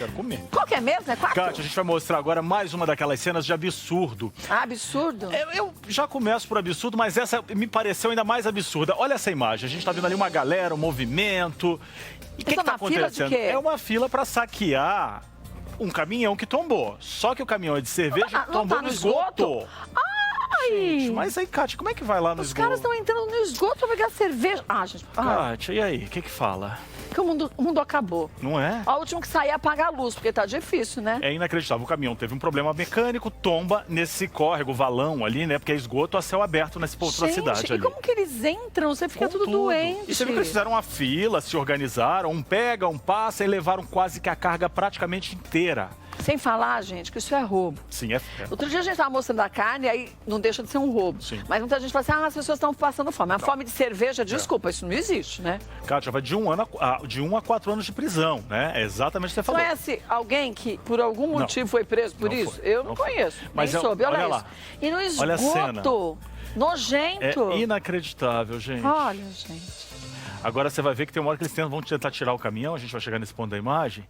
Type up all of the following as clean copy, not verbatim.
Quero comer. Qual que é mesmo? É 4? Kátia, a gente vai mostrar agora mais uma daquelas cenas de absurdo. Ah, absurdo? Eu já começo por absurdo, mas essa me pareceu ainda mais absurda. Olha essa imagem, a gente tá vendo ali uma galera, um movimento. E o que tá acontecendo? Fila de quê? É uma fila para saquear um caminhão que tombou. Só que o caminhão é de cerveja Não tombou tá no esgoto. Ai! Gente, mas aí, Kátia, como é que vai lá no Os esgoto? caras estão entrando no esgoto pra pegar cerveja. Ah, gente. Kátia, e aí? O que fala? Que o mundo acabou. Não é? Ó, o último que sair apaga a luz, porque tá difícil, né? É inacreditável. O caminhão teve um problema mecânico, tomba nesse córrego, valão ali, né? Porque é esgoto a céu aberto nesse ponto da cidade e ali. como que eles entram? Você fica Com tudo doente. E você viu que eles fizeram uma fila, se organizaram, um pega, um passa e levaram quase que a carga praticamente inteira. Sem falar, gente, que isso é roubo. Sim, é. Outro dia a gente estava mostrando a carne, aí não deixa de ser um roubo. Sim. Mas muita gente fala assim, as pessoas estão passando fome. A fome de cerveja, desculpa, isso não existe, né? Kátia, vai de 1 a 4 anos de prisão, né? É exatamente o que você falou. Conhece alguém que por algum motivo foi preso por Não isso? foi. Eu Não não foi. conheço. Mas nem soube, olha olha lá. isso. E no Olha a cena. esgoto, nojento. É inacreditável, gente. Olha, gente. Agora você vai ver que tem uma hora que eles vão tentar tirar o caminhão, a gente vai chegar nesse ponto da imagem.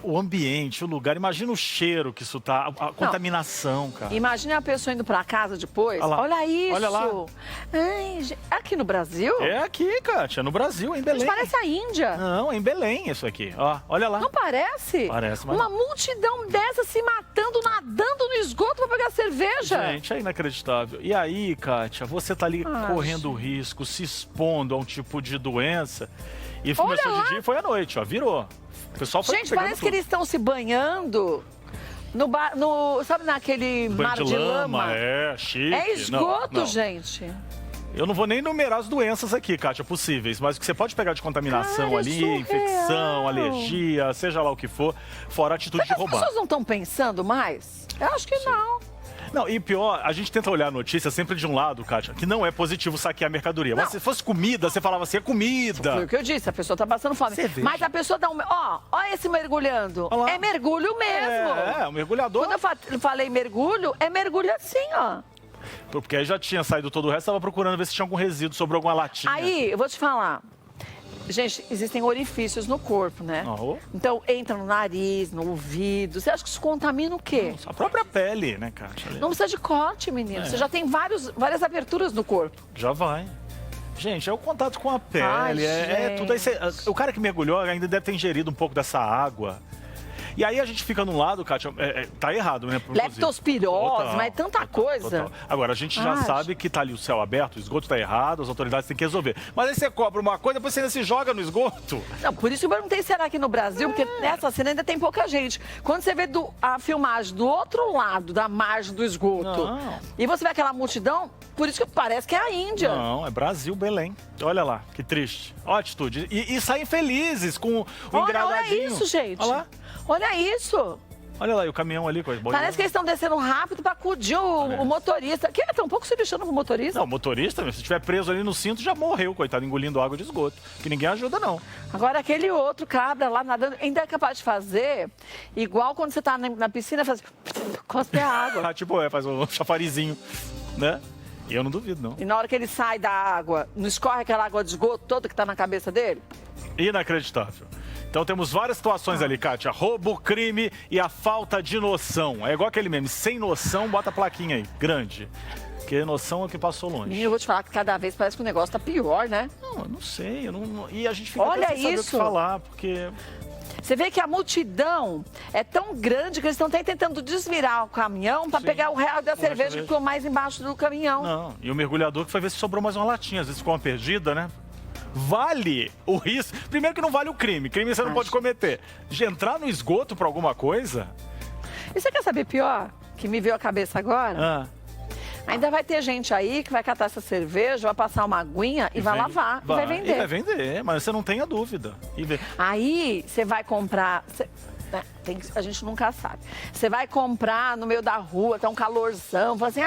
O ambiente, o lugar, imagina o cheiro que isso tá, a contaminação, cara. Imagine a pessoa indo pra casa depois. Olha lá. Olha isso. Olha lá. Ai, aqui no Brasil? É aqui, Kátia, no Brasil, em Belém. Gente, parece a Índia. Não, é em Belém isso aqui, ó, olha lá. Não parece? Parece, mas Uma multidão dessa se matando, nadando no esgoto pra pegar cerveja. Gente, é inacreditável. E aí, Kátia, você tá ali correndo risco, se expondo a um tipo de doença. E começou de dia e foi à noite, ó, virou. O pessoal foi Gente, pegando parece tudo. que eles estão se banhando sabe naquele Banho mar de de lama, lama? é, chique. É esgoto, Não. gente. Eu não vou nem enumerar as doenças aqui, Kátia, possíveis, mas o que você pode pegar de contaminação Cara, ali, surreal. infecção, alergia, seja lá o que for, fora a atitude de As roubar. pessoas não estão pensando mais? Eu acho que não. Não, e pior, a gente tenta olhar a notícia sempre de um lado, Kátia, que não é positivo saquear a mercadoria. Mas se fosse comida, você falava assim, é comida. Foi o que eu disse, a pessoa tá passando fome. Cerveja. Mas a pessoa dá um... Ó esse mergulhando. Olha lá. É mergulho mesmo. É, o mergulhador. Quando eu falei mergulho, é mergulho assim, ó. Porque aí já tinha saído todo o resto, tava procurando ver se tinha algum resíduo sobre alguma latinha. Aí, eu vou te falar. Gente, existem orifícios no corpo, né? Oh. Então, entra no nariz, no ouvido. Você acha que isso contamina o quê? A própria pele, né, Kátia? Não precisa de corte, menino. Você já tem várias aberturas no corpo. Já vai. Gente, é o contato com a pele, Ai, é tudo. Aí o cara que mergulhou ainda deve ter ingerido um pouco dessa água. E aí a gente fica num lado, Kátia, tá errado, né? Inclusive. Leptospirose, Total, mas tanta coisa. total. Agora, a gente já sabe que tá ali o céu aberto, o esgoto tá errado, as autoridades têm que resolver. Mas aí você cobra uma coisa, depois você ainda se joga no esgoto. Não, por isso que eu perguntei se era aqui no Brasil, porque nessa cena ainda tem pouca gente. Quando você vê a filmagem do outro lado da margem do esgoto, Não. e você vê aquela multidão, por isso que parece que é a Índia. Não, é Brasil, Belém. Olha lá, que triste. Olha a atitude. E saem felizes com o engradadinho. Olha isso, gente. Olha lá. Olha isso. Olha lá, e o caminhão ali, coisa boa. Parece que eles estão descendo rápido pra acudir o motorista. Que tá um pouco se lixando pro motorista. Não, o motorista, se estiver preso ali no cinto, já morreu, coitado, engolindo água de esgoto. Que ninguém ajuda, não. Agora, aquele outro cabra lá nadando, ainda é capaz de fazer igual quando você tá na piscina, faz... cospe a água. Tipo, faz um chafarizinho, né? E eu não duvido, não. E na hora que ele sai da água, não escorre aquela água de esgoto toda que tá na cabeça dele? Inacreditável. Então temos várias situações ali, Kátia. Roubo, crime e a falta de noção. É igual aquele meme, sem noção, bota a plaquinha aí, grande. Porque noção é o que passou longe. E eu vou te falar que cada vez parece que o negócio tá pior, né? Não, eu não sei. E a gente fica Olha até sem saber o que isso. falar, porque... Você vê que a multidão é tão grande que eles estão até tentando desvirar o caminhão para pegar o real da cerveja que ficou mais embaixo do caminhão. Não, e o mergulhador que foi ver se sobrou mais uma latinha. Às vezes ficou uma perdida, né? Vale o risco. Primeiro que não vale o crime. Crime você não pode cometer. De entrar no esgoto pra alguma coisa... E você quer saber pior? Que me veio a cabeça agora? Ainda vai ter gente aí que vai catar essa cerveja, vai passar uma aguinha e vai lavar. E vai vender. E vai vender, mas você não tenha dúvida. Aí você vai comprar... a gente nunca sabe. Você vai comprar no meio da rua, tá um calorzão, fala assim,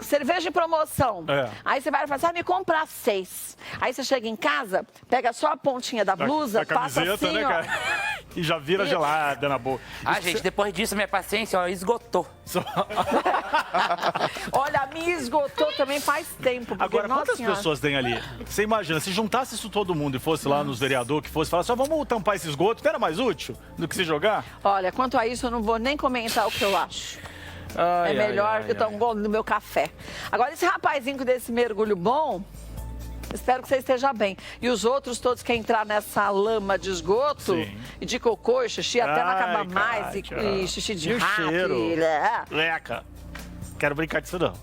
cerveja em promoção. Aí você vai e fala assim, me comprar 6. Aí você chega em casa, pega só a pontinha da blusa, da passa camiseta, assim, né, ó. cara? e já vira gelada na boca. Ah, gente, depois disso, minha paciência, ó, esgotou. Olha, a minha esgotou também faz tempo. Porque, Agora, quantas pessoas tem ali? Você imagina, se juntasse isso todo mundo e fosse lá nos vereadores, que fosse falar só vamos tampar esse esgoto, não era mais útil do que se jogar? Olha, quanto a isso, eu não vou nem comentar o que eu acho. É melhor eu tomar um gole no meu café. Agora, esse rapazinho desse mergulho bom, espero que você esteja bem. E os outros todos que entrar nessa lama de esgoto e de cocô e xixi, até não acabar mais, e xixi de rato. Cheiro. Leca. Quero brincar disso não.